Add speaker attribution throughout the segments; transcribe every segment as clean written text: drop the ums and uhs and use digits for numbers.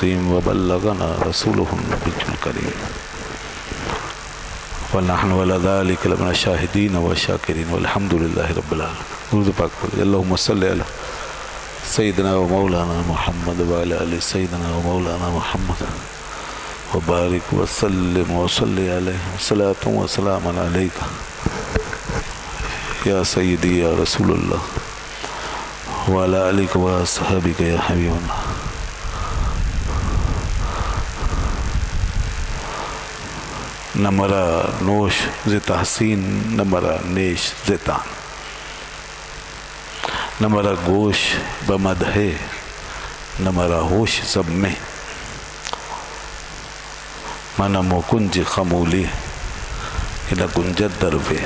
Speaker 1: وبلغنا رسوله النبي الكريم ونحن على ذلك لمن الشاهدين والشاكرين والحمد لله رب العالمين. درود پاک پڑھیں. اللهم صل على سيدنا ومولانا محمد وعلى آل سيدنا ومولانا محمد وبارك وسلم وصلي عليه صلاة وسلام عليك يا سيدي يا رسول الله وعلى آلك وصحبك يا حبيب الله. نمرا نوش ز تحسین نمرا نیش زتان نمرا گوش بمدح نمرا ہوش سب میں من مکنج خمولی نہ گنجت دروے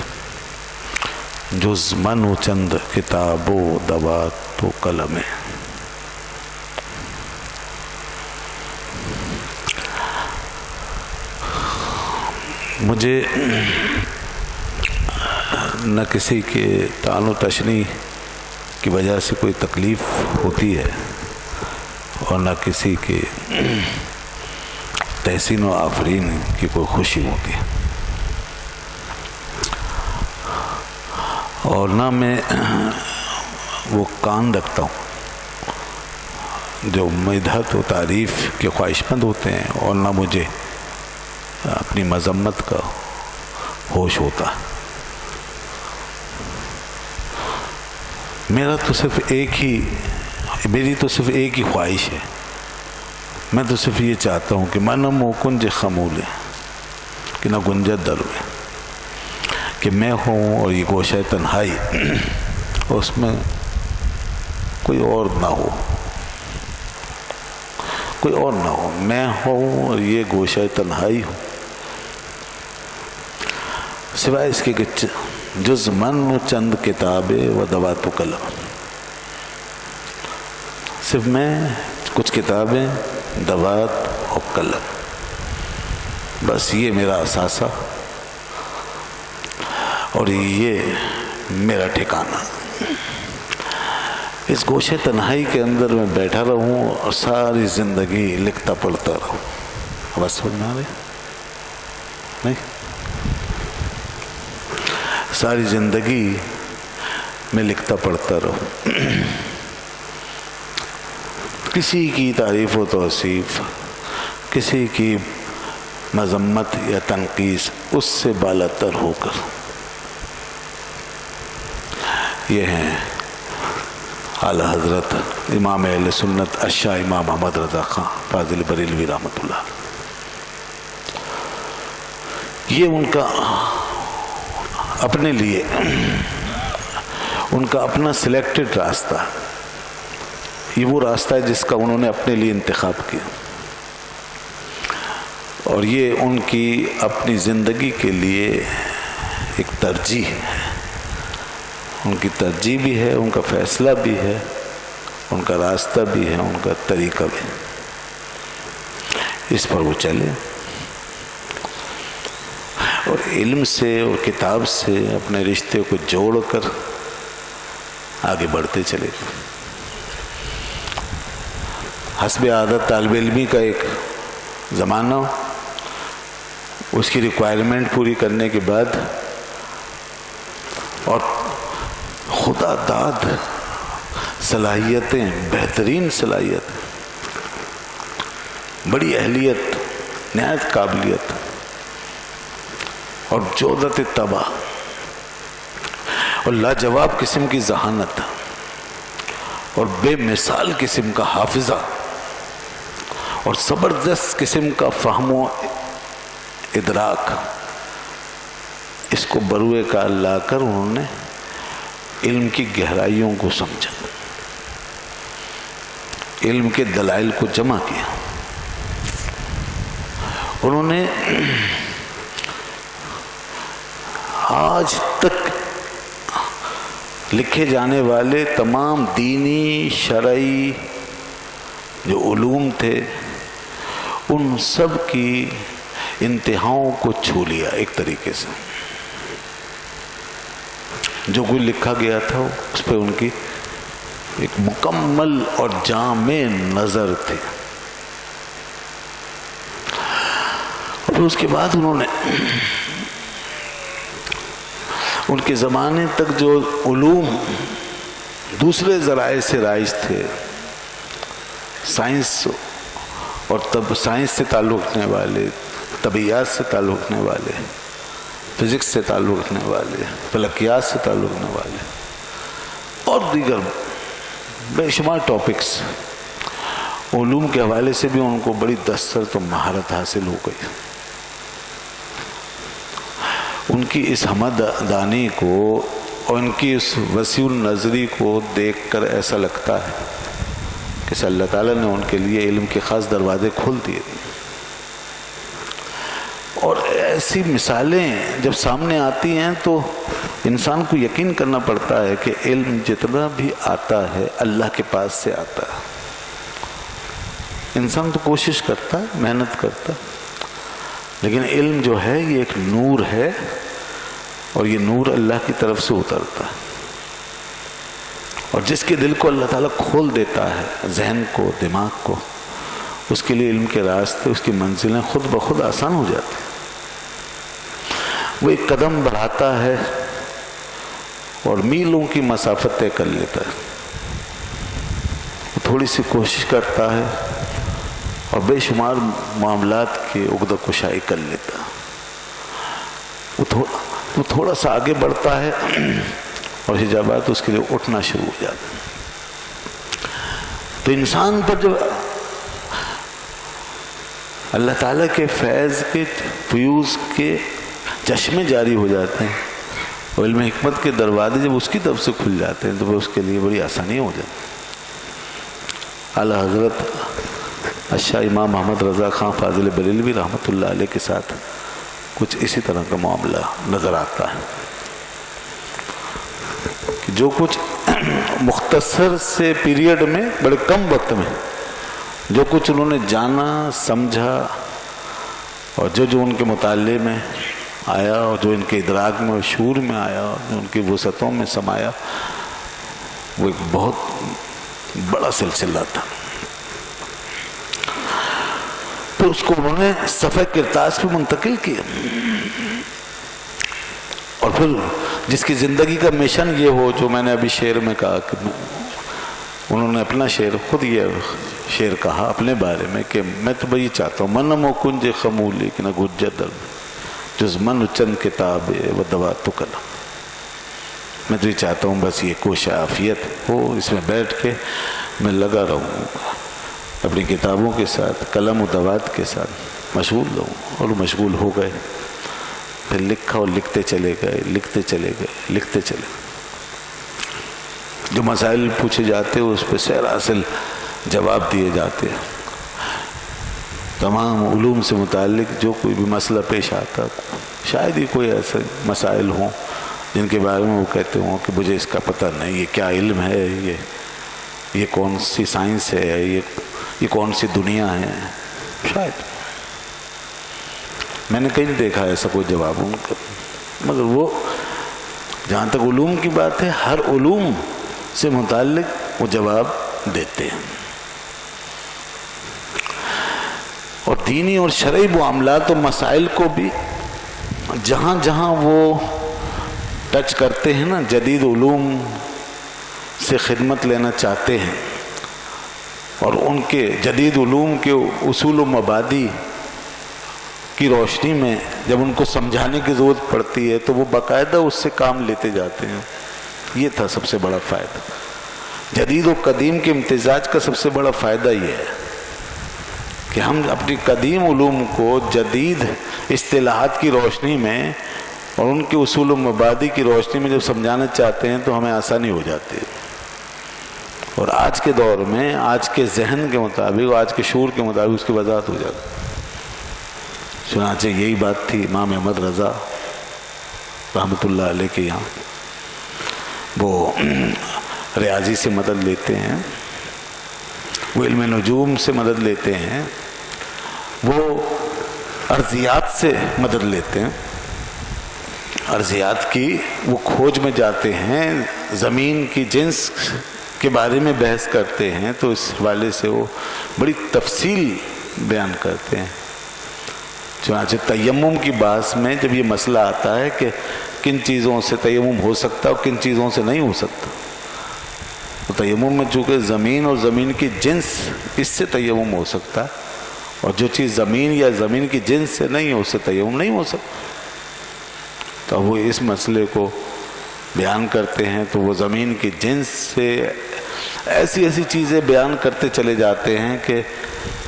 Speaker 1: جز من و چند کتاب و دوات و قلم. مجھے نہ کسی کے طعن و تشنیع کی وجہ سے کوئی تکلیف ہوتی ہے اور نہ کسی کے تحسین و آفرین کی کوئی خوشی ہوتی ہے، اور نہ میں وہ کان رکھتا ہوں جو مدحت و تعریف کے خواہشمند ہوتے ہیں، اور نہ مجھے اپنی مذمت کا ہوش ہوتا ہے. میری تو صرف ایک ہی خواہش ہے. میں تو صرف یہ چاہتا ہوں کہ من موکنج خمولے کہ نہ گنجت دروے، کہ میں ہوں اور یہ گوشہ تنہائی، اور اس میں کوئی اور نہ ہو، کوئی اور نہ ہو، میں ہوں اور یہ گوشہ تنہائی ہوں، سوائے اس کے کہ جز من و چند کتابیں و دوات و قلم، صرف میں، کچھ کتابیں، دوات اور قلم، بس یہ میرا اثاثہ اور یہ میرا ٹھکانہ. اس گوشے تنہائی کے اندر میں بیٹھا رہوں اور ساری زندگی لکھتا پڑھتا رہوں. بس سمجھ میں آ رہی نہیں؟ ساری زندگی میں لکھتا پڑھتا رہوں، کسی کی تعریف و توصیف، کسی کی مذمت یا تنقیص اس سے بالا تر ہو کر. یہ ہیں اعلیٰ حضرت امام اہل سنت الشاہ امام محمد رضا خان فاضل بریلوی رحمۃ اللہ. یہ ان کا اپنے لیے، ان کا اپنا سلیکٹڈ راستہ، یہ وہ راستہ ہے جس کا انہوں نے اپنے لیے انتخاب کیا، اور یہ ان کی اپنی زندگی کے لیے ایک ترجیح ہے. ان کی ترجیح بھی ہے، ان کا فیصلہ بھی ہے، ان کا راستہ بھی ہے، ان کا طریقہ بھی ہے. اس پر وہ چلے اور علم سے اور کتاب سے اپنے رشتے کو جوڑ کر آگے بڑھتے چلے. حسب عادت طالب علمی کا ایک زمانہ، اس کی ریکوائرمنٹ پوری کرنے کے بعد، اور خدا داد صلاحیتیں، بہترین صلاحیتیں، بڑی اہلیت، نہایت قابلیت اور جودت طبع اور لاجواب قسم کی ذہانت اور بے مثال قسم کا حافظہ اور زبردست قسم کا فہم و ادراک، اس کو بروئے کا لا کر انہوں نے علم کی گہرائیوں کو سمجھا، علم کے دلائل کو جمع کیا. انہوں نے آج تک لکھے جانے والے تمام دینی شرعی جو علوم تھے، ان سب کی انتہاؤں کو چھو لیا ایک طریقے سے. جو کوئی لکھا گیا تھا اس پہ ان کی ایک مکمل اور جامع نظر تھی. پھر اس کے بعد انہوں نے ان کے زمانے تک جو علوم دوسرے ذرائع سے رائج تھے، سائنس اور سائنس سے تعلق رکھنے والے، طبیعیات سے تعلق رکھنے والے، فزکس سے تعلق رکھنے والے، فلکیات سے تعلق رکھنے والے اور دیگر بے شمار ٹاپکس، علوم کے حوالے سے بھی ان کو بڑی دسترس و مہارت حاصل ہو گئی۔ ان کی اس ہمہ دانی کو اور ان کی اس وسیع النظری کو دیکھ کر ایسا لگتا ہے کہ اللہ تعالیٰ نے ان کے لیے علم کے خاص دروازے کھول دیے۔ اور ایسی مثالیں جب سامنے آتی ہیں تو انسان کو یقین کرنا پڑتا ہے کہ علم جتنا بھی آتا ہے اللہ کے پاس سے آتا ہے۔ انسان تو کوشش کرتا ہے، محنت کرتا ہے، لیکن علم جو ہے یہ ایک نور ہے اور یہ نور اللہ کی طرف سے اترتا ہے، اور جس کے دل کو اللہ تعالیٰ کھول دیتا ہے، ذہن کو، دماغ کو، اس کے لیے علم کے راستے، اس کی منزلیں خود بخود آسان ہو جاتی ہیں۔ وہ ایک قدم بڑھاتا ہے اور میلوں کی مسافت طے کر لیتا ہے، تھوڑی سی کوشش کرتا ہے اور بے شمار معاملات کی عقدہ کشائی کر لیتا ہے۔ وہ تھوڑا سا آگے بڑھتا ہے اور حجابات اس کے لیے اٹھنا شروع ہو جاتے ہیں۔ تو انسان پر جب اللہ تعالیٰ کے فیض کے فیوز کے چشمے جاری ہو جاتے ہیں اور علم حکمت کے دروازے جب اس کی طرف سے کھل جاتے ہیں تو وہ اس کے لیے بڑی آسانی ہو جاتی ہے۔ اعلیٰ حضرت اشاہ امام محمد رضا خان فاضل بریلوی رحمۃ اللہ علیہ کے ساتھ کچھ اسی طرح کا معاملہ نظر آتا ہے کہ جو کچھ مختصر سے پیریڈ میں، بڑے کم وقت میں جو کچھ انہوں نے جانا، سمجھا اور جو ان کے مطالعے میں آیا اور جو ان کے ادراک میں اور شعور میں آیا اور جو ان کی وسعتوں میں سمایا، وہ ایک بہت بڑا سلسلہ تھا۔ پھر اس کو انہوں نے صفحہ کرتاس پہ منتقل کیا، اور پھر جس کی زندگی کا مشن یہ ہو، جو میں نے ابھی شعر میں کہا کہ انہوں نے اپنا شعر، خود یہ شعر کہا اپنے بارے میں کہ میں تو بھئی چاہتا ہوں منم و کنج خمولی کہ نہ گجر در جز من چند کتاب و دوات قلم، میں تو یہ چاہتا ہوں بس یہ کوش عافیت ہو، اس میں بیٹھ کے میں لگا رہوں اپنی کتابوں کے ساتھ، قلم و دوات کے ساتھ مشغول رہوں۔ اور وہ مشغول ہو گئے، پھر لکھا اور لکھتے چلے گئے، لکھتے چلے گئے، لکھتے چلے گئے۔ جو مسائل پوچھے جاتے اس پہ سیر حاصل جواب دیے جاتے۔ تمام علوم سے متعلق جو کوئی بھی مسئلہ پیش آتا، شاید ہی کوئی ایسے مسائل ہوں جن کے بارے میں وہ کہتے ہوں کہ مجھے اس کا پتہ نہیں، یہ کیا علم ہے، یہ کون سی سائنس ہے، یہ کون سی دنیا ہے۔ شاید میں نے کہیں دیکھا ایسا کوئی جواب ان کا، مگر وہ جہاں تک علوم کی بات ہے ہر علوم سے متعلق وہ جواب دیتے ہیں، اور دینی اور شرعی معاملات و مسائل کو بھی جہاں جہاں وہ ٹچ کرتے ہیں نا، جدید علوم سے خدمت لینا چاہتے ہیں اور ان کے جدید علوم کے اصول و مبادی کی روشنی میں جب ان کو سمجھانے کی ضرورت پڑتی ہے تو وہ باقاعدہ اس سے کام لیتے جاتے ہیں۔ یہ تھا سب سے بڑا فائدہ، جدید و قدیم کے امتزاج کا سب سے بڑا فائدہ یہ ہے کہ ہم اپنی قدیم علوم کو جدید اصطلاحات کی روشنی میں اور ان کے اصول و مبادی کی روشنی میں جب سمجھانا چاہتے ہیں تو ہمیں آسانی ہو جاتی ہے، اور آج کے دور میں آج کے ذہن کے مطابق، آج کے شعور کے مطابق اس کی وضاحت ہو جاتی ہے۔ چنانچہ یہی بات تھی امام احمد رضا رحمۃ اللہ علیہ کے یہاں، وہ ریاضی سے مدد لیتے ہیں، وہ علم نجوم سے مدد لیتے ہیں، وہ ارضیات سے مدد لیتے ہیں، ارضیات کی وہ کھوج میں جاتے ہیں، زمین کی جنس کے بارے میں بحث کرتے ہیں، تو اس حوالے سے وہ بڑی تفصیل بیان کرتے ہیں۔ چنانچہ تیمم کی بحث میں جب یہ مسئلہ آتا ہے کہ کن چیزوں سے تیمم ہو سکتا ہے اور کن چیزوں سے نہیں ہو سکتا، تو تیمم میں چونکہ زمین اور زمین کی جنس، اس سے تیمم ہو سکتا ہے، اور جو چیز زمین یا زمین کی جنس سے نہیں ہے اس سے تیمم نہیں ہو سکتا. تو وہ اس مسئلے کو بیان کرتے ہیں تو وہ زمین کی جنس سے ایسی ایسی چیزیں بیان کرتے چلے جاتے ہیں کہ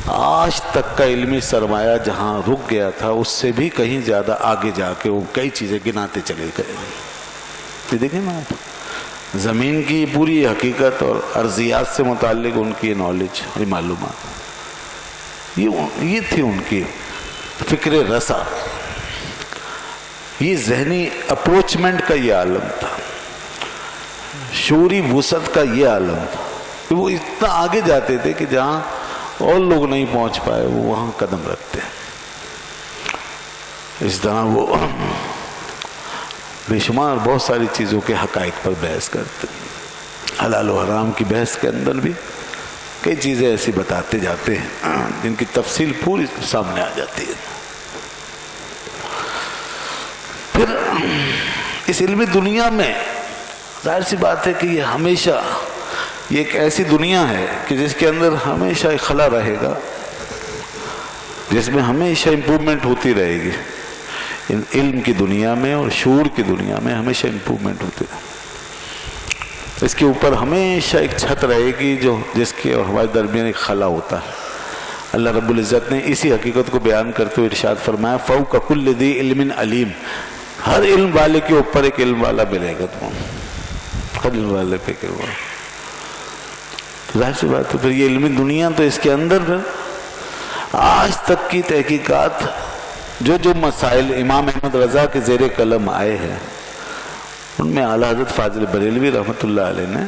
Speaker 1: آج تک کا علمی سرمایہ جہاں رک گیا تھا اس سے بھی کہیں زیادہ آگے جا کے وہ کئی چیزیں گناتے چلے گئے. یہ دیکھیں نا آپ، زمین کی پوری حقیقت اور ارضیات سے متعلق ان کی نالج، یہ معلومات، یہ تھی ان کی فکر رسا، یہ ذہنی اپروچمنٹ کا یہ عالم تھا، شعوری وسعت کا یہ عالم تھا کہ وہ اتنا آگے جاتے تھے کہ جہاں اور لوگ نہیں پہنچ پائے وہ وہاں قدم رکھتے ہیں. اس طرح وہ بے شمار بہت ساری چیزوں کے حقائق پر بحث کرتے ہیں. حلال و حرام کی بحث کے اندر بھی کئی چیزیں ایسی بتاتے جاتے ہیں جن کی تفصیل پوری سامنے آ جاتی ہے. پھر اس علمی دنیا میں ظاہر سی بات ہے کہ یہ ہمیشہ یہ ایک ایسی دنیا ہے کہ جس کے اندر ہمیشہ ایک خلا رہے گا، جس میں ہمیشہ امپروومنٹ ہوتی رہے گی. علم کی دنیا میں اور شعور کی دنیا میں ہمیشہ امپروومنٹ ہوتی رہے گی. اس کے اوپر ہمیشہ ایک چھت رہے گی جو جس کے اور ہمارے درمیان ایک خلا ہوتا ہے. اللہ رب العزت نے اسی حقیقت کو بیان کرتے ہوئے ارشاد فرمایا فوق کل ذی علم علیم، ہر علم والے کے اوپر ایک علم والا ملے گا تمہیں، ہر علم والے پہ کہ وہ ظاہر سی بات ہے. پھر یہ علمی دنیا تو اس کے اندر پھر آج تک کی تحقیقات جو مسائل امام احمد رضا کے زیر قلم آئے ہیں ان میں اعلیٰ حضرت فاضل بریلوی رحمۃ اللہ علیہ نے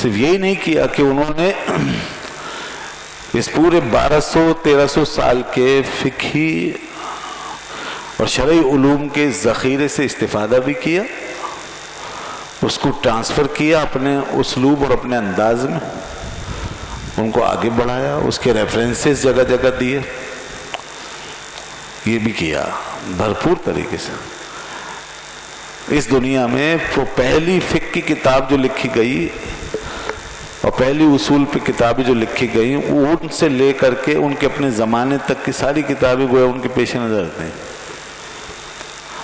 Speaker 1: صرف یہی نہیں کیا کہ انہوں نے اس پورے 1200-1300 سال کے فقہی اور شرعی علوم کے ذخیرے سے استفادہ بھی کیا، اس کو ٹرانسفر کیا اپنے اسلوب اور اپنے انداز میں، ان کو آگے بڑھایا، اس کے ریفرنسز جگہ جگہ دیے، یہ بھی کیا بھرپور طریقے سے. اس دنیا میں وہ پہلی فقہ کی کتاب جو لکھی گئی اور پہلی اصول پہ کتابیں جو لکھی گئی ان سے لے کر کے ان کے اپنے زمانے تک کی ساری کتابیں گویا ان کے پیش نظر رہتے ہیں.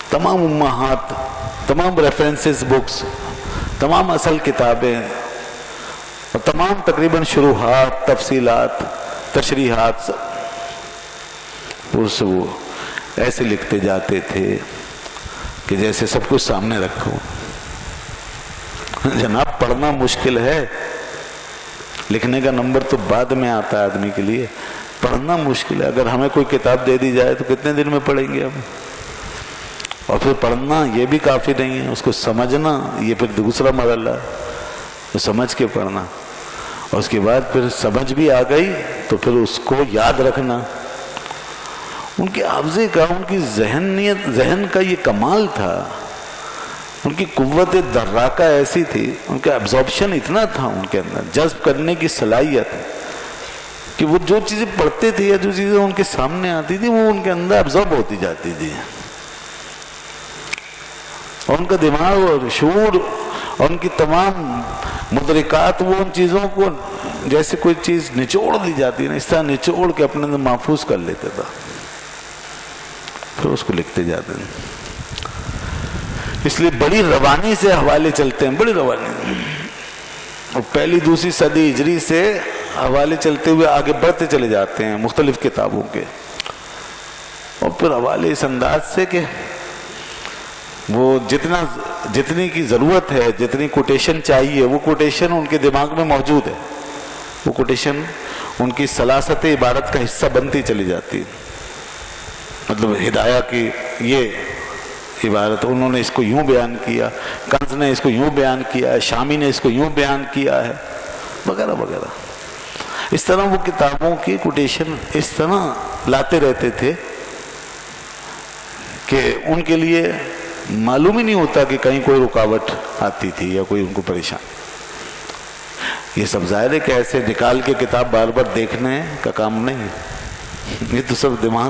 Speaker 1: تمام امہات، تمام ریفرنسز بکس، تمام اصل کتابیں اور تمام تقریباً شروحات، تفصیلات، تشریحات وہ ایسے لکھتے جاتے تھے کہ جیسے سب کچھ سامنے رکھو. جناب پڑھنا مشکل ہے، لکھنے کا نمبر تو بعد میں آتا ہے آدمی کے لیے، پڑھنا مشکل ہے. اگر ہمیں کوئی کتاب دے دی جائے تو کتنے دن میں پڑھیں گے ہم؟ اور پھر پڑھنا یہ بھی کافی نہیں ہے، اس کو سمجھنا یہ پھر دوسرا مرحلہ ہے، سمجھ کے پڑھنا، اور اس کے بعد پھر سمجھ بھی آ گئی تو پھر اس کو یاد رکھنا. ان کے حافظے کا، ان کی ذہن کا یہ کمال تھا، ان کی قوت دراکہ ایسی تھی، ان کا ایبزارپشن اتنا تھا ان کے اندر، جذب کرنے کی صلاحیت کہ وہ جو چیزیں پڑھتے تھے یا جو چیزیں ان کے سامنے آتی تھی وہ ان کے اندر ایبزارب ہوتی جاتی تھی، اور ان کا دماغ اور شعور اور ان کی تمام مدرکات وہ ان چیزوں کو جیسے کوئی چیز نچوڑ دی جاتی ہے نا، اس طرح نچوڑ کے اپنے اندر محفوظ کر لیتا تھا، پھر اس کو لکھتے جاتے ہیں. اس لیے بڑی روانی سے حوالے چلتے ہیں، بڑی روانی، اور پہلی دوسری صدی ہجری سے حوالے چلتے ہوئے آگے بڑھتے چلے جاتے ہیں مختلف کتابوں کے، اور پھر حوالے اس انداز سے کہ وہ جتنی کی ضرورت ہے، جتنی کوٹیشن چاہیے وہ کوٹیشن ان کے دماغ میں موجود ہے، وہ کوٹیشن ان کی سلاست عبارت کا حصہ بنتی چلی جاتی ہے. مطلب ہدایہ کی یہ عبارت انہوں نے اس کو یوں بیان کیا، کنز نے اس کو یوں بیان کیا ہے، شامی نے اس کو یوں بیان کیا ہے، وغیرہ وغیرہ. اس طرح وہ کتابوں کی کوٹیشن اس طرح لاتے رہتے تھے کہ ان کے لیے معلوم ہی نہیں ہوتا کہ کہیں کوئی رکاوٹ آتی تھی یا کوئی ان کو پریشان. یہ سب ظاہر ہے کہ ایسے نکال کے کتاب بار بار دیکھنے کا کام نہیں ہے، یہ تو سب دماغ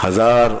Speaker 1: 1000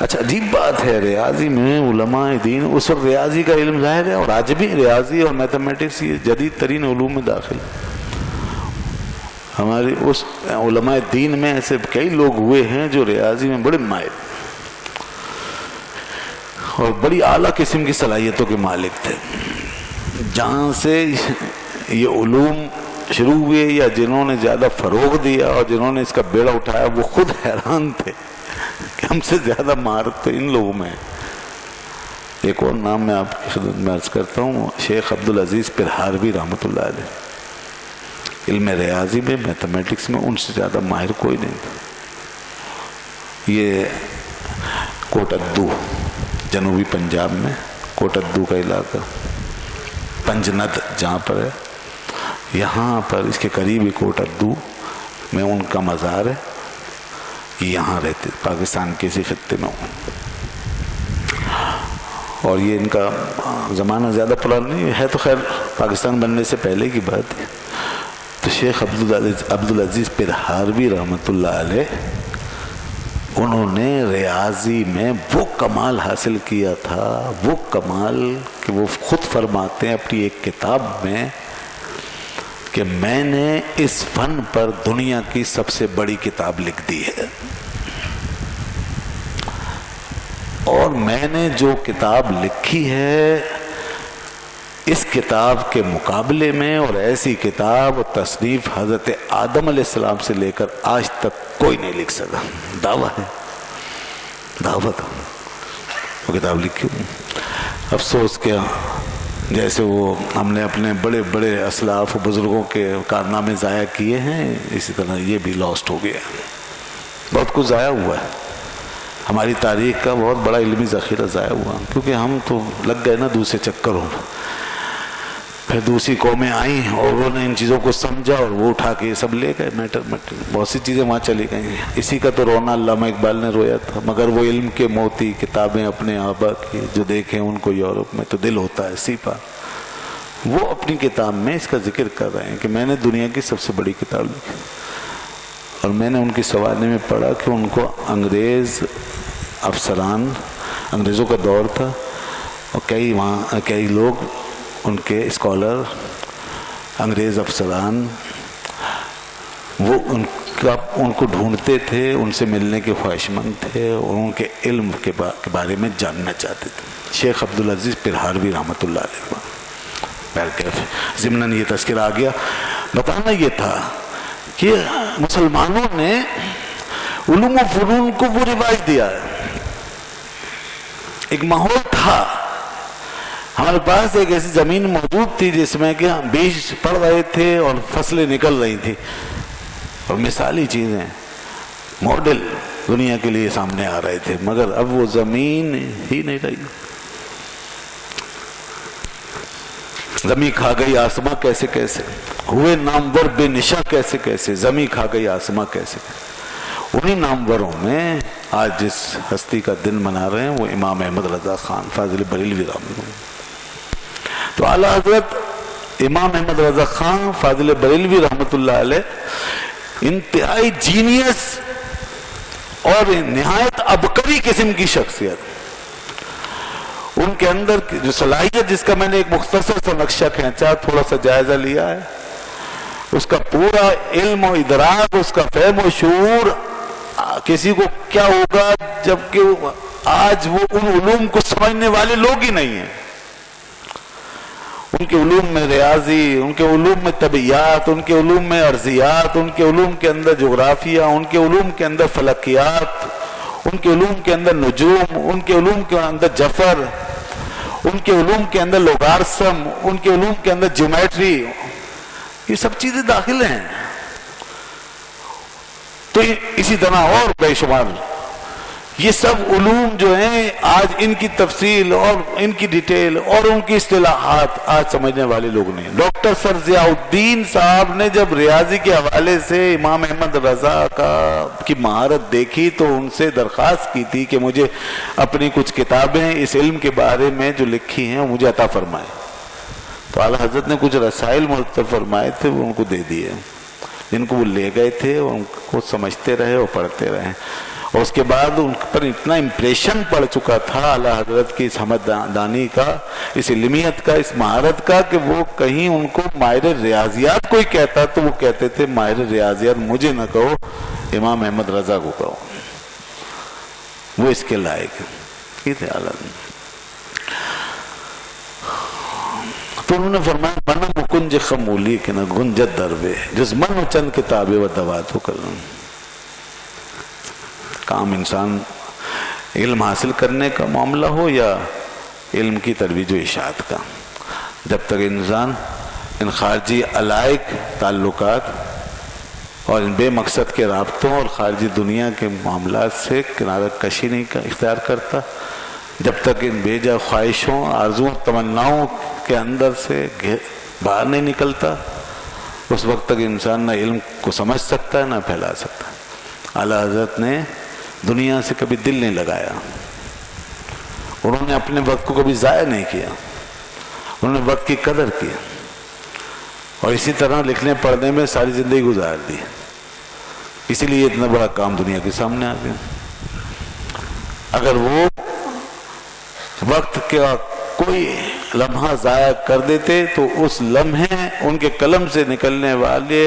Speaker 1: اچھا عجیب بات ہے، ریاضی میں علماء دین اس وقت ریاضی کا علم ظاہر ہے، اور آج بھی ریاضی اور میتھمیٹکس یہ جدید ترین علوم میں داخل ہے۔ ہماری اس علماء دین میں ایسے کئی لوگ ہوئے ہیں جو ریاضی میں بڑے ماہر اور بڑی اعلیٰ قسم کی صلاحیتوں کے مالک تھے۔ جہاں سے یہ علوم شروع ہوئے یا جنہوں نے زیادہ فروغ دیا اور جنہوں نے اس کا بیڑا اٹھایا وہ خود حیران تھے کہ ہم سے زیادہ مہارت تو ان لوگوں میں ہے۔ ایک اور نام میں آپ کی خدمت میں عرض کرتا ہوں، شیخ عبدالعزیز پرہاروی رحمۃ اللہ علیہ، علم ریاضی میں میتھمیٹکس میں ان سے زیادہ ماہر کوئی نہیں تھا۔ یہ کوٹدو جنوبی پنجاب میں کوٹدو کا علاقہ، پنجند جہاں پر ہے، یہاں پر اس کے قریب ہی کوٹدو میں ان کا مزار ہے۔ یہ یہاں رہتے، پاکستان کے اسی خطے میں ہوں، اور یہ ان کا زمانہ زیادہ پرانا نہیں ہے، تو خیر پاکستان بننے سے پہلے کی بات ہے۔ تو شیخ عبدالعزیز پرہاروی رحمۃ اللہ علیہ، انہوں نے ریاضی میں وہ کمال حاصل کیا تھا، وہ کمال کہ وہ خود فرماتے ہیں اپنی ایک کتاب میں کہ میں نے اس فن پر دنیا کی سب سے بڑی کتاب لکھ دی ہے، اور میں نے جو کتاب لکھی ہے اس کتاب کے مقابلے میں اور ایسی کتاب و تصنیف حضرت آدم علیہ السلام سے لے کر آج تک کوئی نہیں لکھ سکا۔ دعویٰ ہے، دعوت وہ کتاب لکھی۔ افسوس کیا، جیسے وہ ہم نے اپنے بڑے بڑے اسلاف و بزرگوں کے کارنامے ضائع کیے ہیں، اسی طرح یہ بھی لاسٹ ہو گیا، بہت کچھ ضائع ہوا ہے۔ ہماری تاریخ کا بہت بڑا علمی ذخیرہ ضائع ہوا، کیونکہ ہم تو لگ گئے نا دوسرے چکروں میں۔ پھر دوسری قومیں آئیں اور انہوں نے ان چیزوں کو سمجھا اور وہ اٹھا کے یہ سب لے گئے، میٹر بہت سی چیزیں وہاں چلی گئی ہیں۔ اسی کا تو رونا علامہ اقبال نے رویا تھا، مگر وہ علم کے موتی کتابیں اپنے آبا کی جو دیکھیں ان کو یورپ میں تو دل ہوتا ہے سیپا۔ وہ اپنی کتاب میں اس کا ذکر کر رہے ہیں کہ میں نے دنیا کی سب سے بڑی کتاب لکھی، اور میں نے ان کی سوانح میں پڑھا کہ ان کو انگریز افسران، انگریزوں کا دور تھا، اور کئی لوگ ان کے اسکالر انگریز افسران وہ ان کو ڈھونڈتے تھے، ان سے ملنے کے خواہش مند تھے اور ان کے علم کے بارے میں جاننا چاہتے تھے۔ شیخ عبدالعزیز پرہاروی رحمۃ اللہ علیہ ضمناً یہ تذکرہ آ گیا۔ بتانا یہ تھا کہ مسلمانوں نے علوم و فنون کو وہ رواج دیا ہے، ایک ماحول تھا، ہمارے پاس ایک ایسی زمین موجود تھی جس میں کہ ہم بیج پڑ رہے تھے اور فصلیں نکل رہی تھی، اور مثالی چیزیں ماڈل دنیا کے لیے سامنے آ رہے تھے، مگر اب وہ زمین ہی نہیں رہی۔ زمین کھا گئی آسماں کیسے کیسے، ہوئے نامور بے نشاں کیسے کیسے، زمین کھا گئی آسماں کیسے کیسے۔ انہی ناموروں میں آج جس ہستی کا دن منا رہے ہیں وہ امام احمد رضا خان فاضل بریلوی رحمۃ اللہ۔ تو اعلیٰ حضرت امام احمد رضا خان فاضل بریلوی رحمۃ اللہ علیہ انتہائی جینیس اور نہایت عبقری قسم کی شخصیت، ان کے اندر جو صلاحیت جس کا میں نے ایک مختصر سا نقشہ کھینچا، تھوڑا سا جائزہ لیا ہے، اس کا پورا علم و ادراک، اس کا فہم و شعور کسی کو کیا ہوگا جبکہ آج وہ ان علوم کو سمجھنے والے لوگ ہی نہیں ہیں۔ ان کے علوم میں ریاضی، ان کے علوم میں طبیعیات، ان کے علوم میں ارضیات، ان کے علوم کے اندر جغرافیہ، ان کے علوم کے اندر فلکیات، ان کے علوم کے اندر نجوم، ان کے علوم کے اندر جفر، ان کے علوم کے اندر لوگارسم، ان کے علوم کے اندر جیومیٹری، یہ سب چیزیں داخل ہیں۔ تو اسی طرح اور بے شمار یہ سب علوم جو ہیں آج ان کی تفصیل اور ان کی ڈیٹیل اور ان کی اصطلاحات آج سمجھنے والے لوگ نہیں۔ ڈاکٹر سر ضیاء الدین صاحب نے جب ریاضی کے حوالے سے امام احمد رضا کی مہارت دیکھی تو ان سے درخواست کی تھی کہ مجھے اپنی کچھ کتابیں اس علم کے بارے میں جو لکھی ہیں وہ مجھے عطا فرمائیں۔ تو اعلیٰ حضرت نے کچھ رسائل مرتب فرمائے تھے، وہ ان کو دے دیے، جن کو وہ لے گئے تھے، ان کو سمجھتے رہے اور پڑھتے رہے، اور اس کے بعد ان پر اتنا امپریشن پڑ چکا تھا اعلیٰ حضرت کی اس سمجھدانی کا، اس علمیت کا، اس مہارت کا، کہ وہ کہیں ان کو ماہر ریاضیات کوئی کہتا تو وہ کہتے تھے ماہر ریاضیات مجھے نہ کہو، امام احمد رضا کو کہو، وہ اس کے لائق یہ تھے اعلیٰ۔ تو انہوں نے فرمایا من مکنج خمولی کہ نہ گنجت دروے جز من چند کتابیں و دوات و قلم۔ کام انسان علم حاصل کرنے کا معاملہ ہو یا علم کی ترویج و اشاعت کا، جب تک انسان ان خارجی علائق تعلقات اور ان بے مقصد کے رابطوں اور خارجی دنیا کے معاملات سے کنارہ کشی نہیں اختیار کرتا، جب تک ان بے جا خواہشوں، آرزوؤں، تمناؤں کے اندر سے باہر نہیں نکلتا، اس وقت تک انسان نہ علم کو سمجھ سکتا ہے نہ پھیلا سکتا ہے۔ اعلیٰ حضرت نے دنیا سے کبھی دل نہیں لگایا، انہوں نے اپنے وقت کو کبھی ضائع نہیں کیا، انہوں نے وقت کی قدر کی، اور اسی طرح لکھنے پڑھنے میں ساری زندگی گزار دی، اسی لیے اتنا بڑا کام دنیا کے سامنے آ گیا۔ اگر وہ وقت کا کوئی لمحہ ضائع کر دیتے تو اس لمحے ان کے قلم سے نکلنے والے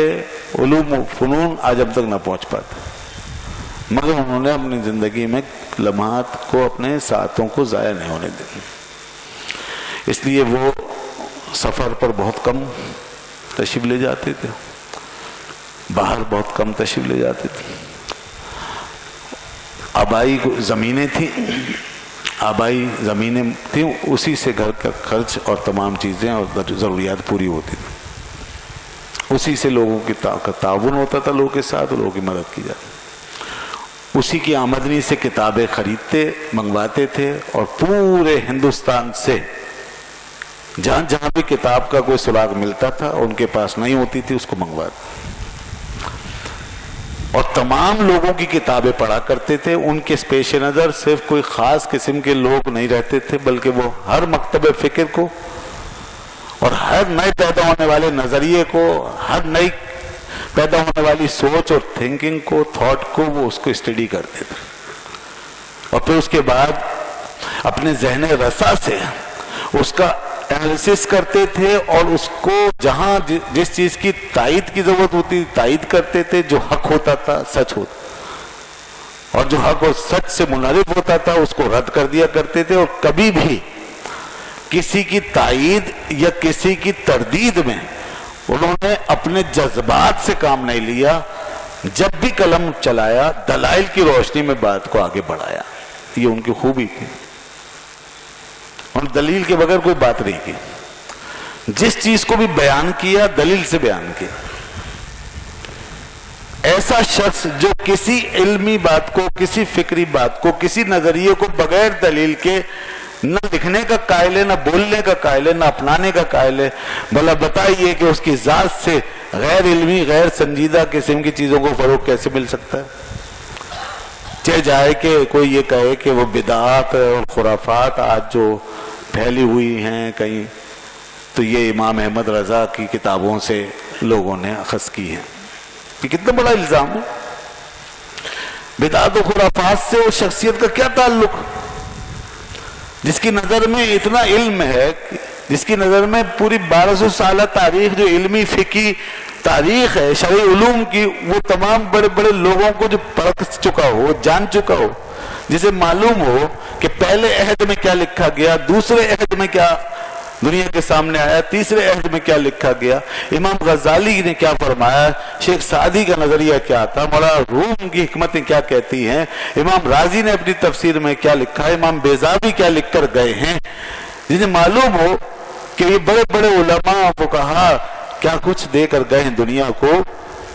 Speaker 1: علوم و فنون آج اب تک نہ پہنچ پاتے، مگر انہوں نے اپنی زندگی میں لمحات کو، اپنے ساعتوں کو ضائع نہیں ہونے دیا، اس لیے وہ سفر پر بہت کم تشریف لے جاتے تھے، باہر بہت کم تشریف لے جاتے تھے۔ آبائی زمینیں تھیں، اسی سے گھر کا خرچ اور تمام چیزیں اور ضروریات پوری ہوتی تھی، اسی سے لوگوں کی تعاون ہوتا تھا، لوگوں کے ساتھ لوگوں کی مدد کی جاتی، اسی کی آمدنی سے کتابیں خریدتے منگواتے تھے، اور پورے ہندوستان سے جہاں جہاں بھی کتاب کا کوئی سراغ ملتا تھا اور ان کے پاس نہیں ہوتی تھی اس کو منگواتے، اور تمام لوگوں کی کتابیں پڑھا کرتے تھے۔ ان کے پیش نظر صرف کوئی خاص قسم کے لوگ نہیں رہتے تھے، بلکہ وہ ہر مکتب فکر کو اور ہر نئے پیدا ہونے والے نظریے کو، ہر نئی پیدا ہونے والی سوچ اور تھنکنگ کو، تھاٹ کو، وہ اس کو اسٹڈی کرتے تھے، اور پھر اس کے بعد اپنے ذہن رسا سے اس کا انالیسس کرتے تھے، اور اس کو جہاں جس چیز کی تائید کی ضرورت ہوتی تائید کرتے تھے، جو حق ہوتا تھا سچ ہوتا، اور جو حق اور سچ سے منحرف ہوتا تھا اس کو رد کر دیا کرتے تھے، اور کبھی بھی کسی کی تائید یا کسی کی تردید میں انہوں نے اپنے جذبات سے کام نہیں لیا، جب بھی قلم چلایا دلائل کی روشنی میں بات کو آگے بڑھایا، یہ ان کی خوبی تھی، انہوں نے دلیل کے بغیر کوئی بات نہیں کی، جس چیز کو بھی بیان کیا دلیل سے بیان کیا۔ ایسا شخص جو کسی علمی بات کو، کسی فکری بات کو، کسی نظریے کو بغیر دلیل کے نہ لکھنے کا قائل ہے، نہ بولنے کا قائل ہے، نہ اپنانے کا قائل ہے، بھلا بتائیے کہ اس کی ذات سے غیر علمی، غیر سنجیدہ قسم کی چیزوں کو فروغ کیسے مل سکتا ہے؟ چاہے جائے کہ کوئی یہ کہے کہ وہ بدعات اور خرافات آج جو پھیلی ہوئی ہیں کہیں، تو یہ امام احمد رضا کی کتابوں سے لوگوں نے اخذ کی ہیں، یہ کتنا بڑا الزام ہے۔ بدعات و خرافات سے اس شخصیت کا کیا تعلق جس کی نظر میں اتنا علم ہے، جس کی نظر میں پوری 1200 سالہ تاریخ جو علمی فقہی تاریخ ہے شرعی علوم کی، وہ تمام بڑے بڑے لوگوں کو جو پرکھ چکا ہو، جان چکا ہو، جسے معلوم ہو کہ پہلے عہد میں کیا لکھا گیا، دوسرے عہد میں کیا دنیا کے سامنے آیا، تیسرے عہد میں کیا لکھا گیا، امام غزالی نے کیا فرمایا، شیخ سعدی کا نظریہ کیا تھا، مولانا روم کی حکمتیں کیا کہتی ہیں، امام راضی نے اپنی تفسیر میں کیا لکھا ہے، امام بیضاوی کیا لکھ کر گئے ہیں، جنہیں معلوم ہو کہ یہ بڑے بڑے علماء کو کہا کیا کچھ دے کر گئے ہیں دنیا کو،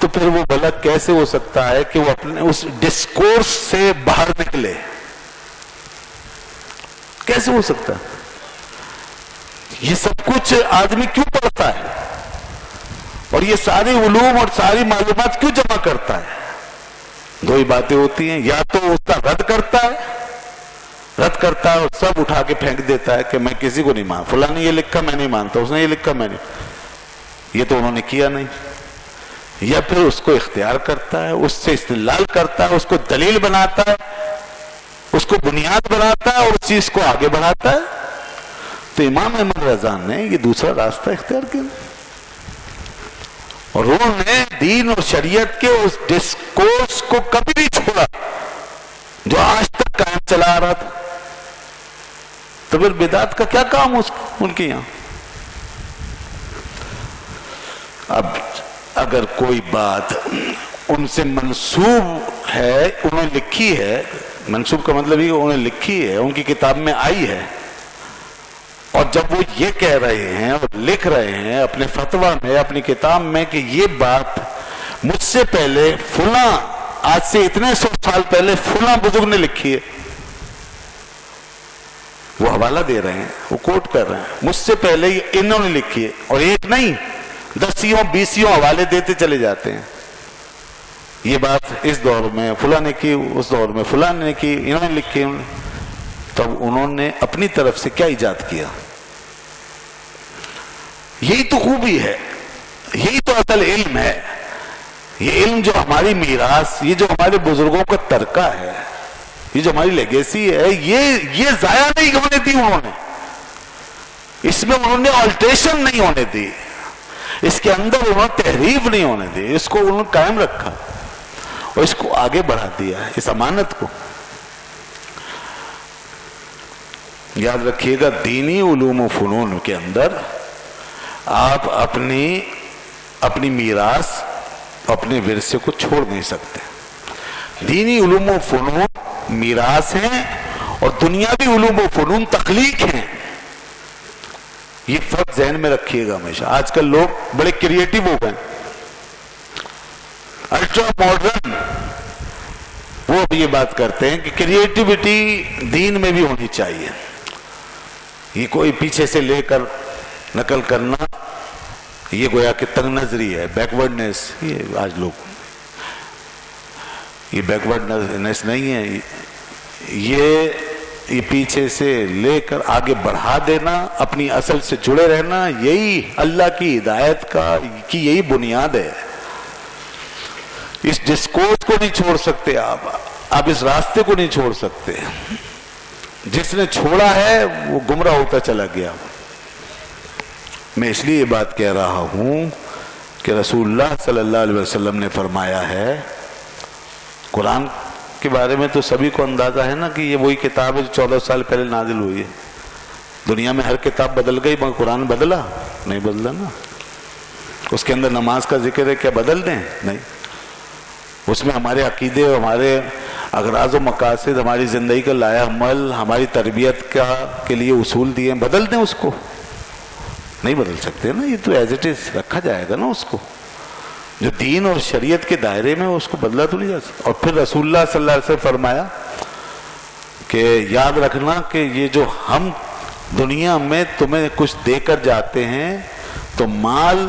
Speaker 1: تو پھر وہ بھلا کیسے ہو سکتا ہے کہ وہ اپنے اس ڈسکورس سے باہر نکلے؟ کیسے ہو سکتا ہے؟ یہ سب کچھ آدمی کیوں پڑھتا ہے اور یہ ساری علوم اور ساری معلومات کیوں جمع کرتا ہے؟ دو ہی باتیں ہوتی ہیں، یا تو اس کا رد کرتا ہے اور سب اٹھا کے پھینک دیتا ہے کہ میں کسی کو نہیں مانتا، فلاں نے یہ لکھا میں نہیں مانتا، اس نے یہ لکھا میں نہیں، یہ تو انہوں نے کیا نہیں، یا پھر اس کو اختیار کرتا ہے، اس سے استدلال کرتا ہے، اس کو دلیل بناتا ہے، اس کو بنیاد بناتا ہے اور اس چیز کو آگے بڑھاتا ہے؟ تو امام احمد رضا نے یہ دوسرا راستہ اختیار کیا، اور انہوں نے دین اور شریعت کے اس ڈسکورس کو کبھی نہیں چھوڑا جو آج تک قائم چلا آ رہا تھا۔ تو پھر بدعت کا کیا کام ان کے یہاں؟ اب اگر کوئی بات ان سے منسوب ہے، انہوں نے لکھی ہے، منسوب کا مطلب یہ انہوں نے لکھی ہے، ان کی کتاب میں آئی ہے، اور جب وہ یہ کہہ رہے ہیں اور لکھ رہے ہیں اپنے فتویٰ میں، اپنی کتاب میں کہ یہ بات مجھ سے پہلے فلاں، آج سے اتنے سو سال پہلے فلاں بزرگ نے لکھی ہے، وہ حوالہ دے رہے ہیں، وہ کوٹ کر رہے ہیں، مجھ سے پہلے انہوں نے لکھی ہے، اور ایک نہیں 10 20 حوالے دیتے چلے جاتے ہیں، یہ بات اس دور میں فلاں نے کی، اس دور میں فلاں نے کی، انہوں نے لکھی۔ تب انہوں نے اپنی طرف سے کیا ایجاد کیا؟ یہی تو خوبی ہے، یہی تو اصل علم ہے، یہ علم جو ہماری میراث، یہ جو ہمارے بزرگوں کا ترکہ ہے، یہ جو ہماری لیگیسی ہے، یہ ضائع نہیں ہونے دی انہوں نے، اس میں انہوں نے آلٹریشن نہیں ہونے دی، اس کے اندر انہوں نے تحریف نہیں ہونے دی، اس کو انہوں نے قائم رکھا اور اس کو آگے بڑھا دیا، اس امانت کو۔ یاد رکھیے گا، دینی علوم و فنون کے اندر آپ اپنی میراث، اپنے ورثے کو چھوڑ نہیں سکتے۔ دینی علوم و فنون میراث ہیں اور دنیاوی علوم و فنون تخلیق ہیں، یہ فرق ذہن میں رکھیے گا ہمیشہ۔ آج کل لوگ بڑے کریٹیو ہو گئے، الٹرا ماڈرن، وہ اب یہ بات کرتے ہیں کہ کریٹیوٹی دین میں بھی ہونی چاہیے، یہ کوئی پیچھے سے لے کر نقل کرنا، یہ گویا کہ تنگ نظری ہے، بیکورڈنیس، یہ آج لوگ، یہ بیکورڈنیس نہیں ہے، یہ پیچھے سے لے کر آگے بڑھا دینا، اپنی اصل سے جڑے رہنا، یہی اللہ کی ہدایت کی یہی بنیاد ہے۔ اس ڈسکورس کو نہیں چھوڑ سکتے آپ اس راستے کو نہیں چھوڑ سکتے، جس نے چھوڑا ہے وہ گمراہ ہوتا چلا گیا۔ میں اس لیے یہ بات کہہ رہا ہوں کہ رسول اللہ صلی اللہ علیہ وسلم نے فرمایا ہے، قرآن کے بارے میں تو سبھی کو اندازہ ہے نا کہ یہ وہی کتاب ہے جو 14 سال پہلے نازل ہوئی ہے۔ دنیا میں ہر کتاب بدل گئی مگر قرآن بدلا نہیں، بدلا نا۔ اس کے اندر نماز کا ذکر ہے، کیا بدل دیں؟ نہیں۔ اس میں ہمارے عقیدے، ہمارے اغراض و مقاصد، ہماری زندگی کا لائحہ عمل، ہماری تربیت کے لیے اصول دیے ہیں، بدل دیں اس کو؟ نہیں بدل سکتے نا، یہ تو ایز اٹ از رکھا جائے گا نا، اس کو جو دین اور شریعت کے دائرے میں اس کو بدلا تو نہیں جا سکتا۔ اور پھر رسول اللہ صلی اللہ علیہ وسلم فرمایا کہ یاد رکھنا کہ یہ جو ہم دنیا میں تمہیں کچھ دے کر جاتے ہیں تو مال،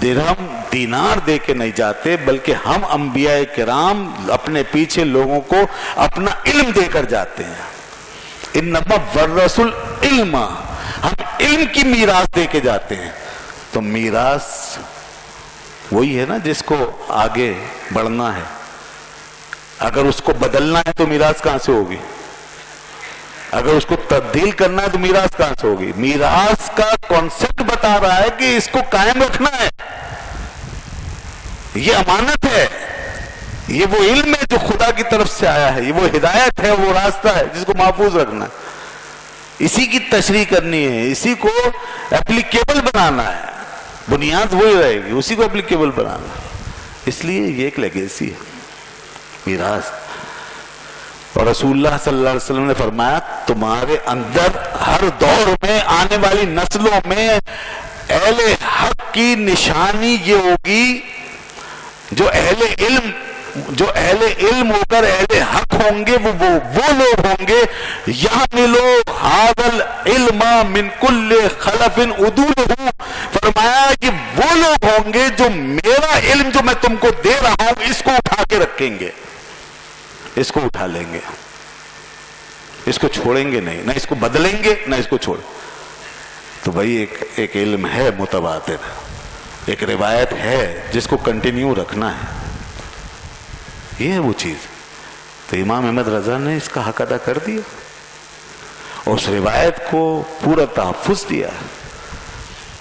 Speaker 1: درہم، دینار دے کے نہیں جاتے، بلکہ ہم انبیاء کرام اپنے پیچھے لوگوں کو اپنا علم دے کر جاتے ہیں۔ انما ورث العلم، ہم علم کی میراث دے کے جاتے ہیں۔ تو میراث وہی ہے نا جس کو آگے بڑھنا ہے، اگر اس کو بدلنا ہے تو میراث کہاں سے ہوگی؟ اگر اس کو تبدیل کرنا ہے تو میراث کہاں سے ہوگی؟ میراث کا کانسیپٹ بتا رہا ہے کہ اس کو قائم رکھنا ہے، یہ امانت ہے، یہ وہ علم ہے جو خدا کی طرف سے آیا ہے، یہ وہ ہدایت ہے، وہ راستہ ہے جس کو محفوظ رکھنا ہے، اسی کی تشریح کرنی ہے، اسی کو اپلیکیبل بنانا ہے، بنیاد وہی رہے گی، اسی کو اپلیکیبل بنانا۔ اس لیے یہ ایک لیگیسی ہے، میراث۔ اور رسول اللہ صلی اللہ علیہ وسلم نے فرمایا تمہارے اندر ہر دور میں آنے والی نسلوں میں اہل حق کی نشانی یہ ہوگی، جو اہل علم ہو کر اہل حق ہوں گے، وہ لوگ ہوں گے یحملوا ھذا العلم من کل خلف عدولہ، فرمایا کہ وہ لوگ ہوں گے جو میرا علم جو میں تم کو دے رہا ہوں اس کو اٹھا کے رکھیں گے، اس کو اٹھا لیں گے، اس کو چھوڑیں گے نہیں، نہ اس کو بدلیں گے نہ اس کو چھوڑیں۔ تو بھائی ایک علم ہے متواتر، ایک روایت ہے جس کو کنٹینیو رکھنا ہے، یہ ہے وہ چیز۔ تو امام احمد رضا نے اس کا حق ادا کر دیا اور اس روایت کو پورا تحفظ دیا ہے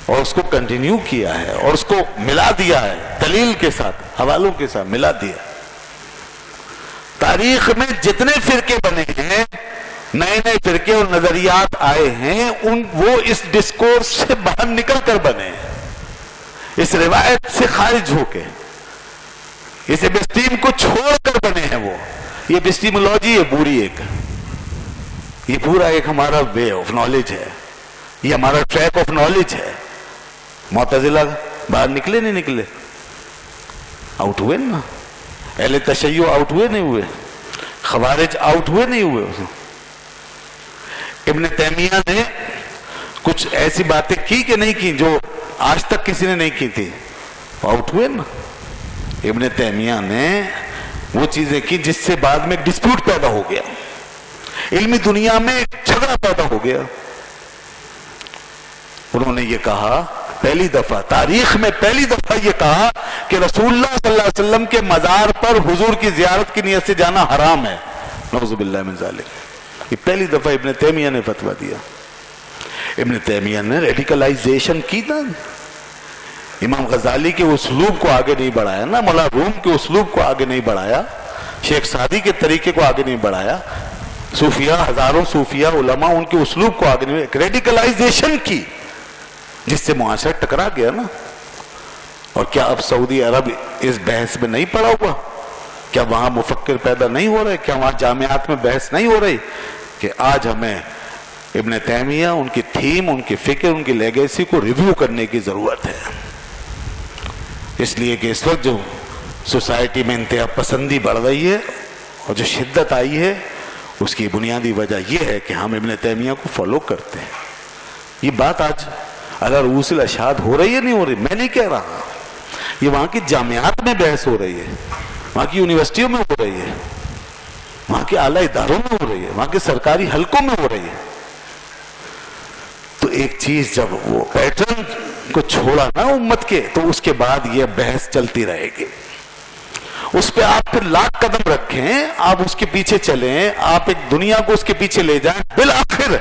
Speaker 1: اور اس کو کنٹینیو کیا ہے اور اس کو ملا دیا ہے، دلیل کے ساتھ، حوالوں کے ساتھ ملا دیا۔ تاریخ میں جتنے فرقے بنے ہیں، نئے نئے فرقے اور نظریات آئے ہیں، وہ اس ڈسکورس سے باہر نکل کر بنے ہیں، اس روایت سے خارج ہو کے، اس ایپسٹیم کو چھوڑ کر بنے ہیں۔ وہ یہ ایپسٹیمولوجی ہے پوری ایک، یہ پورا ایک ہمارا وے آف نالج ہے، یہ ہمارا ٹریک آف نالج ہے۔ معتزلہ باہر نکلے نہیں نکلے؟ آؤٹ ہوئے نا؟ اہل تشیع آؤٹ ہوئے نہیں ہوئے؟ خوارج آؤٹ ہوئے نہیں ہوئے؟ ابن تیمیہ نے کچھ ایسی باتیں کی کہ نہیں کی جو آج تک کسی نے نہیں کی تھی؟ آؤٹ ہوئے نا؟ ابن تیمیہ نے وہ چیزیں کی جس سے بعد میں ڈسپیوٹ پیدا ہو گیا، علمی دنیا میں جھگڑا پیدا ہو گیا۔ انہوں نے یہ کہا، پہلی دفعہ تاریخ میں پہلی دفعہ یہ کہا کہ رسول اللہ صلی اللہ علیہ وسلم کے مزار پر حضور کی زیارت کی نیت سے جانا حرام ہے، نعوذ باللہ من ذالک۔ یہ پہلی دفعہ ابن تیمیہ نے فتویٰ دیا۔ ابن تیمیہ نے ریڈیکلائزیشن کی نا، امام غزالی کے اسلوب کو آگے نہیں بڑھایا نا، مولا روم کے اسلوب کو آگے نہیں بڑھایا، شیخ سعدی کے طریقے کو آگے نہیں بڑھایا، صوفیاء، ہزاروں صوفیاء علماء ان کے اسلوب کو آگے نہیں، ریڈیکلائزیشن کی، جس سے معاشرہ ٹکرا گیا نا۔ اور کیا اب سعودی عرب اس بحث میں نہیں پڑا ہوا؟ کیا وہاں مفکر پیدا نہیں ہو رہے؟ کیا وہاں جامعات میں بحث نہیں ہو رہی کہ آج ہمیں ابن تیمیہ، ان کی تھیم، ان کی فکر، ان کی لیگیسی کو ریویو کرنے کی ضرورت ہے؟ اس لیے کہ اس وقت جو سوسائٹی میں انتہا پسندی بڑھ رہی ہے اور جو شدت آئی ہے، اس کی بنیادی وجہ یہ ہے کہ ہم ابن تیمیہ کو فالو کرتے ہیں۔ یہ بات آج اگر رؤوس الاشہاد ہو رہی ہے نہیں ہو رہی، میں نہیں کہہ رہا، یہ وہاں کی جامعات میں بحث ہو رہی ہے، وہاں کی یونیورسٹیوں میں ہو رہی ہے، وہاں کے اعلیٰ اداروں میں ہو رہی ہے، وہاں کے سرکاری حلقوں میں ہو رہی ہے۔ تو ایک چیز جب وہ پیٹرن کو چھوڑا نا امت کے، تو اس کے بعد یہ بحث چلتی رہے گی۔ اس پہ آپ پھر لاکھ قدم رکھیں، آپ اس کے پیچھے چلیں، آپ ایک دنیا کو اس کے پیچھے لے جائیں، بالآخر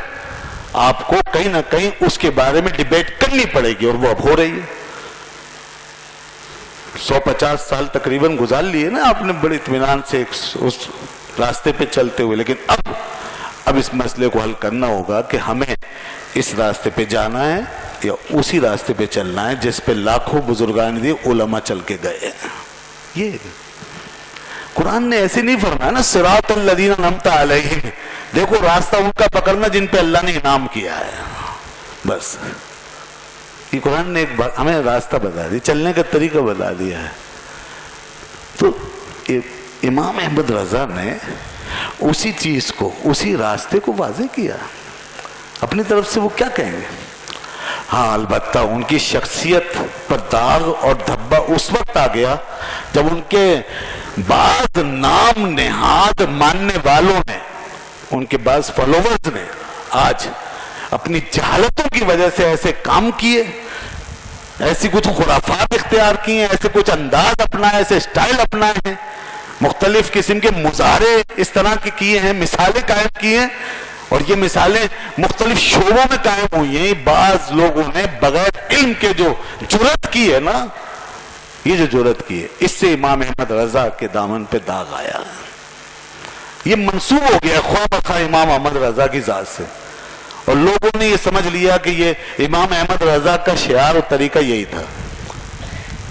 Speaker 1: آپ کو کہیں نہ کہیں اس کے بارے میں ڈیبیٹ کرنی پڑے گی، اور وہ اب ہو رہی ہے۔ 150 سال تقریباً گزار لیے نا آپ نے بڑے اطمینان سے اس راستے پہ چلتے ہوئے، لیکن اب اس مسئلے کو حل کرنا ہوگا کہ ہمیں اس راستے پہ جانا ہے یا اسی راستے پہ چلنا ہے جس پہ لاکھوں بزرگان دی علماء چل کے گئے ہیں۔ یہ قرآن نے ایسے نہیں فرمایا نا صراط الذین انعمت علیہم، دیکھو راستہ ان کا پکڑنا جن پہ اللہ نے انعام کیا ہے، بس۔ یہ قرآن نے ایک بات ہمیں راستہ بتا دیا، چلنے کا طریقہ بتا دیا ہے۔ تو امام احمد رضا نے اسی چیز کو، اسی راستے کو واضح کیا، اپنی طرف سے وہ کیا کہیں گے؟ ہاں البتہ ان کی شخصیت پر داغ اور دھبا اس وقت آ گیا جب ان کے بعض نام نہاد ماننے والوں نے، ان کے بعض فالوورز نے آج اپنی جہالتوں کی وجہ سے ایسے کام کیے، ایسی کچھ خرافات اختیار کی ہیں، ایسے کچھ انداز اپنائے، ایسے اسٹائل اپنائے ہیں، مختلف قسم کے مظاہرے اس طرح کے کیے ہیں، مثالیں قائم کی ہیں، اور یہ مثالیں مختلف شعبوں میں قائم ہوئی ہیں۔ بعض لوگوں نے بغیر علم کے جو جرأت کی ہے نا، یہ جو جرأت کی ہے، اس سے امام احمد رضا کے دامن پہ داغ آیا، یہ منسوب ہو گیا خواہ بخواہ امام احمد رضا کی ذات سے، اور لوگوں نے یہ سمجھ لیا کہ یہ امام احمد رضا کا شعار اور طریقہ یہی تھا۔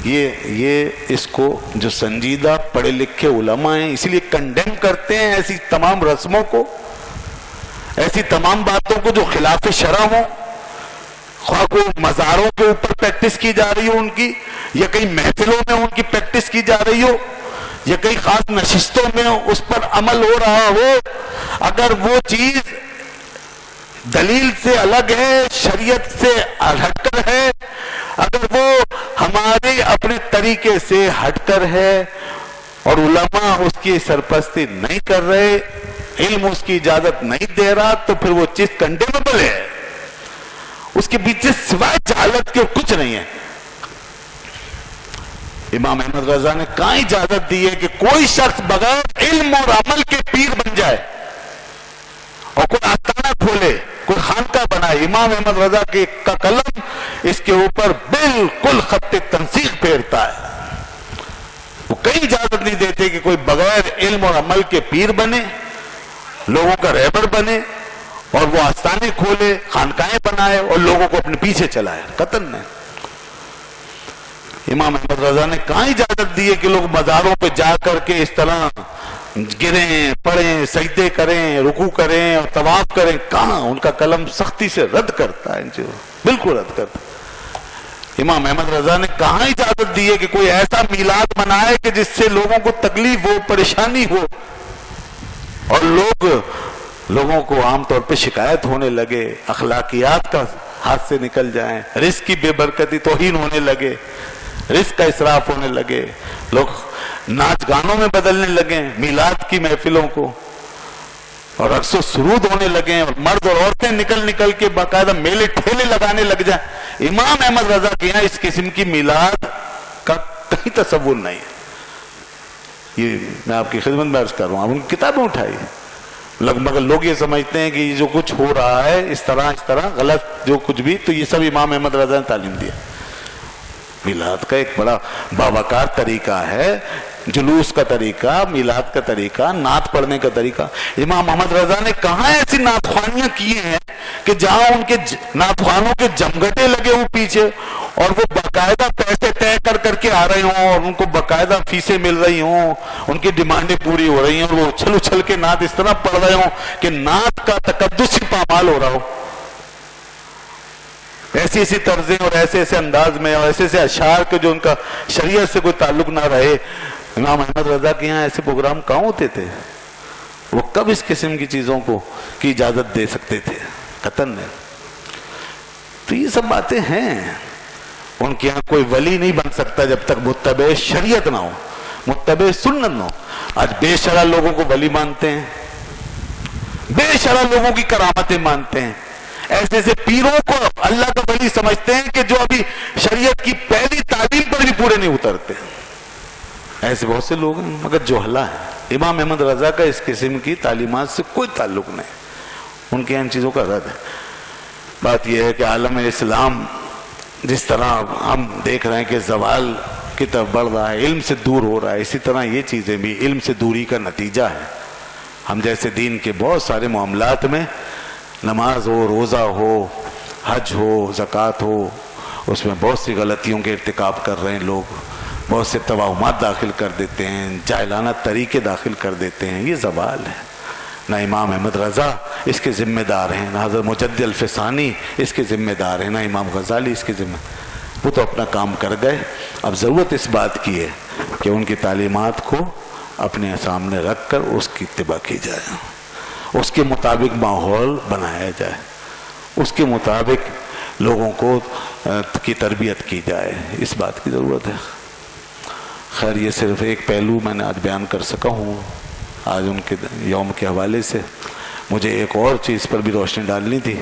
Speaker 1: یہ اس کو جو سنجیدہ پڑھے لکھے علماء ہیں اسی لیے کنڈیم کرتے ہیں ایسی تمام رسموں کو، ایسی تمام باتوں کو جو خلاف شرع ہوں، خواہ کو مزاروں کے اوپر پریکٹس کی جا رہی ہو ان کی، یا کئی محفلوں میں ان کی پریکٹس کی جا رہی ہو، یا کئی خاص نشستوں میں اس پر عمل ہو رہا ہو، اگر وہ چیز دلیل سے الگ ہے، شریعت سے ہٹ کر ہے، اگر وہ ہمارے اپنے طریقے سے ہٹ کر ہے اور علماء اس کی سرپرستی نہیں کر رہے، علم اس کی اجازت نہیں دے رہا، تو پھر وہ چیز کنڈیمیبل ہے، اس کے پیچھے سوائے جہالت کے کچھ نہیں ہے۔ امام احمد رضا نے کہاں اجازت دی ہے کہ کوئی شخص بغیر علم اور عمل کے پیر بن جائے اور کوئی آستانہ کھولے، کوئی خانقاہ بنائے؟ امام احمد رضا کا قلم اس کے اوپر بالکل خط تنسیخ پھیرتا ہے. وہ کہیں اجازت نہیں دیتے کہ کوئی بغیر علم اور عمل کے پیر بنے، لوگوں کا رہبر بنے اور وہ آستانے کھولے، خانقاہیں بنائے اور لوگوں کو اپنے پیچھے چلائے. قطعاً نہیں. امام احمد رضا نے کہاں اجازت دی ہے کہ لوگ مزاروں پہ جا کر کے اس طرح گریں، پڑھیں، سجدے کریں، رکوع کریں اور طواف کریں؟ کہاں؟ ان کا قلم سختی سے رد کرتا ہے ان چیزوں، بالکل رد کرتا ہے. امام احمد رضا نے کہاں اجازت دی ہے کہ کوئی ایسا میلاد منائے کہ جس سے لوگوں کو تکلیف ہو، پریشانی ہو اور لوگوں کو عام طور پہ شکایت ہونے لگے، اخلاقیات کا ہاتھ سے نکل جائیں، رزق کی بے برکتی، توہین ہونے لگے، رزق کا اسراف ہونے لگے، لوگ ناچ گانوں میں بدلنے لگے میلاد کی محفلوں کو اور رقص و سرود ہونے لگے اور مرد اور عورتیں نکل کے باقاعدہ میلے ٹھیلے لگانے لگ جائیں. امام احمد رضا کے یہاں اس قسم کی میلاد کا کہیں تصور نہیں ہے. یہ میں آپ کی خدمت میں عرض کر رہا ہوں. آپ ان کی کتابیں اٹھائی، مگر لوگ یہ سمجھتے ہیں کہ یہ جو کچھ ہو رہا ہے اس طرح غلط جو کچھ بھی، تو یہ سب امام احمد رضا نے تعلیم دیا. میلاد کا ایک بڑا باوقار طریقہ ہے، جلوس کا طریقہ، میلاد کا طریقہ، نعت پڑھنے کا طریقہ. امام محمد رضا نے کہاں ایسی نعت خوانیاں کی ہیں کہ جہاں ان کے نعت خوانوں کے جمگٹے لگے ہوں پیچھے اور وہ باقاعدہ پیسے طے کر کے آ رہے ہوں اور ان کو باقاعدہ فیسیں مل رہی ہوں، ان کی ڈیمانڈیں پوری ہو رہی ہیں اور وہ اچھل کے نعت اس طرح پڑھ رہے ہوں کہ نعت کا تقدس ہی پامال ہو رہا ہو. ایسی طرزیں اور ایسے انداز میں اور ایسے اشعار کے جو ان کا شریعت سے کوئی تعلق نہ رہے. امام احمد رضا کے یہاں ایسے پروگرام کہاں ہوتے تھے؟ وہ کب اس قسم کی چیزوں کی اجازت دے سکتے تھے؟ قطعاً نہیں. تو یہ سب باتیں ہیں. ان کے یہاں کوئی ولی نہیں بن سکتا جب تک متبع شریعت نہ ہو، متبع سنت نہ ہو. آج بے شرع لوگوں کو ولی مانتے ہیں، بے شرع لوگوں کی کرامتیں مانتے ہیں، ایسے پیروں کو اللہ کا ولی سمجھتے ہیں کہ جو ابھی شریعت کی پہلی تعلیم پر بھی پورے نہیں اترتے. ایسے بہت سے لوگ ہیں مگر جوہلا ہیں. امام احمد رضا کا اس قسم کی تعلیمات سے کوئی تعلق نہیں، ان کے ان چیزوں کا رد ہے. بات یہ ہے کہ عالم اسلام جس طرح ہم دیکھ رہے ہیں کہ زوال کی طرف بڑھ رہا ہے، علم سے دور ہو رہا ہے، اسی طرح یہ چیزیں بھی علم سے دوری کا نتیجہ ہے. ہم جیسے دین کے بہت سارے معاملات میں، نماز ہو، روزہ ہو، حج ہو، زکوٰۃ ہو، اس میں بہت سی غلطیوں کے ارتکاب کر رہے ہیں لوگ، بہت سے توہمات داخل کر دیتے ہیں، جاہلانہ طریقے داخل کر دیتے ہیں. یہ زوال ہے. نہ امام احمد رضا اس کے ذمہ دار ہیں، نہ حضرت مجدد الفسانی اس کے ذمہ دار ہیں، نہ امام غزالی اس کے ذمہ. وہ تو اپنا کام کر گئے. اب ضرورت اس بات کی ہے کہ ان کی تعلیمات کو اپنے سامنے رکھ کر اس کی اتباع کی جائے، اس کے مطابق ماحول بنایا جائے، اس کے مطابق لوگوں کو کی تربیت کی جائے. اس بات کی ضرورت ہے. خیر یہ صرف ایک پہلو میں نے آج بیان کر سکا ہوں. آج ان کے یوم کے حوالے سے مجھے ایک اور چیز پر بھی روشنی ڈالنی تھی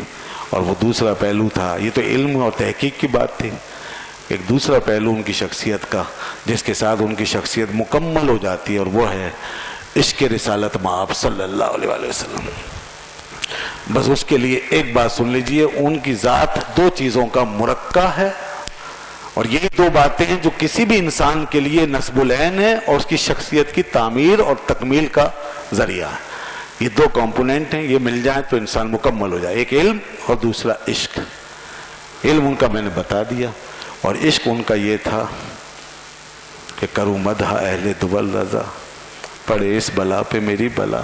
Speaker 1: اور وہ دوسرا پہلو تھا. یہ تو علم اور تحقیق کی بات تھی. ایک دوسرا پہلو ان کی شخصیت کا جس کے ساتھ ان کی شخصیت مکمل ہو جاتی ہے اور وہ ہے عشق رسالت مآب صلی اللہ علیہ وسلم. بس اس کے لیے ایک بات سن لیجئے، ان کی ذات دو چیزوں کا مرکہ ہے اور یہی دو باتیں ہیں جو کسی بھی انسان کے لیے نصب العین ہے اور اس کی شخصیت کی تعمیر اور تکمیل کا ذریعہ ہے. یہ دو کمپوننٹ ہیں، یہ مل جائیں تو انسان مکمل ہو جائے. ایک علم اور دوسرا عشق. علم ان کا میں نے بتا دیا اور عشق ان کا یہ تھا کہ کروں مدح اہل دول رضا، پڑے اس بلا پہ میری بلا،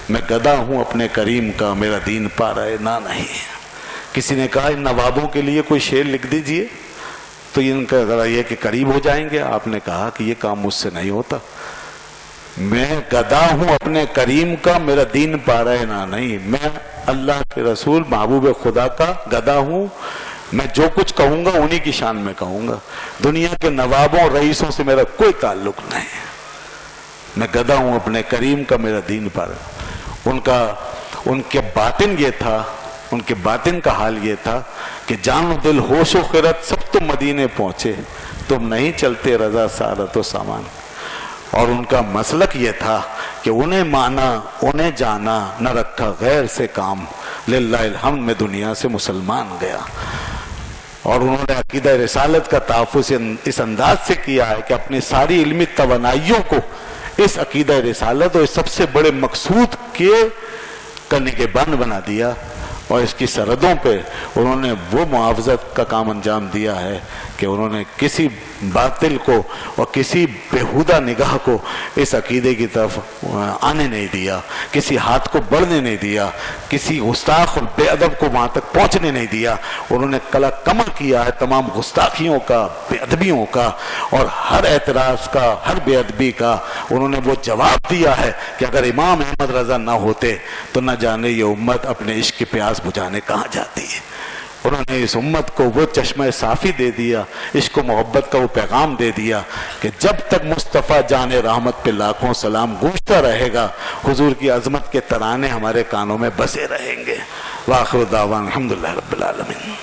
Speaker 1: میں گدا ہوں اپنے کریم کا، میرا دین پا رہے نہ نہیں. کسی نے کہا ان نوابوں کے لیے کوئی شعر لکھ دیجئے تو ان کا ذرا یہ کہ قریب ہو جائیں گے. آپ نے کہا کہ یہ کام مجھ سے نہیں ہوتا. میں گدا ہوں اپنے کریم کا، میرا دین پا رہے نہ نہیں. میں اللہ کے رسول محبوب خدا کا گدا ہوں. میں جو کچھ کہوں گا انہی کی شان میں کہوں گا. دنیا کے نوابوں اور رئیسوں سے میرا کوئی تعلق نہیں. میں گدا ہوں اپنے کریم کا، میرا دین پا رہا. ان کے باطن یہ تھا، ان کے باطن کا حال یہ تھا کہ جان و دل ہوش و خرد سب تو مدینے پہنچے، تم نہیں چلتے رضا سارت و سامان. اور ان کا مسلک یہ تھا کہ انہیں مانا انہیں جانا، نہ رکھا غیر سے کام، للہ الحمد میں دنیا سے مسلمان گیا. اور انہوں نے عقیدہ رسالت کا تحفظ اس انداز سے کیا ہے کہ اپنی ساری علمی توانائیوں کو اس عقیدہ رسالت اور اس سب سے بڑے مقصود کے کرنے کے بند بنا دیا، اور اس کی سرحدوں پہ انہوں نے وہ محافظت کا کام انجام دیا ہے کہ انہوں نے کسی باطل کو اور کسی بےہودہ نگاہ کو اس عقیدے کی طرف آنے نہیں دیا، کسی ہاتھ کو بڑھنے نہیں دیا، کسی گستاخ اور بے ادب کو وہاں تک پہنچنے نہیں دیا. انہوں نے کلا کمر کیا ہے تمام گستاخیوں کا، بے ادبیوں کا، اور ہر اعتراض کا، ہر بے ادبی کا انہوں نے وہ جواب دیا ہے کہ اگر امام احمد رضا نہ ہوتے تو نہ جانے یہ امت اپنے عشق کی پیاس بجھانے کہاں جاتی ہے. انہوں نے اس امت کو وہ چشمہ صافی دے دیا، عشق و محبت کا وہ پیغام دے دیا کہ جب تک مصطفیٰ جان رحمت پہ لاکھوں سلام گونجتا رہے گا، حضور کی عظمت کے ترانے ہمارے کانوں میں بسے رہیں گے. وآخر دعوانا الحمدللہ رب العالمین.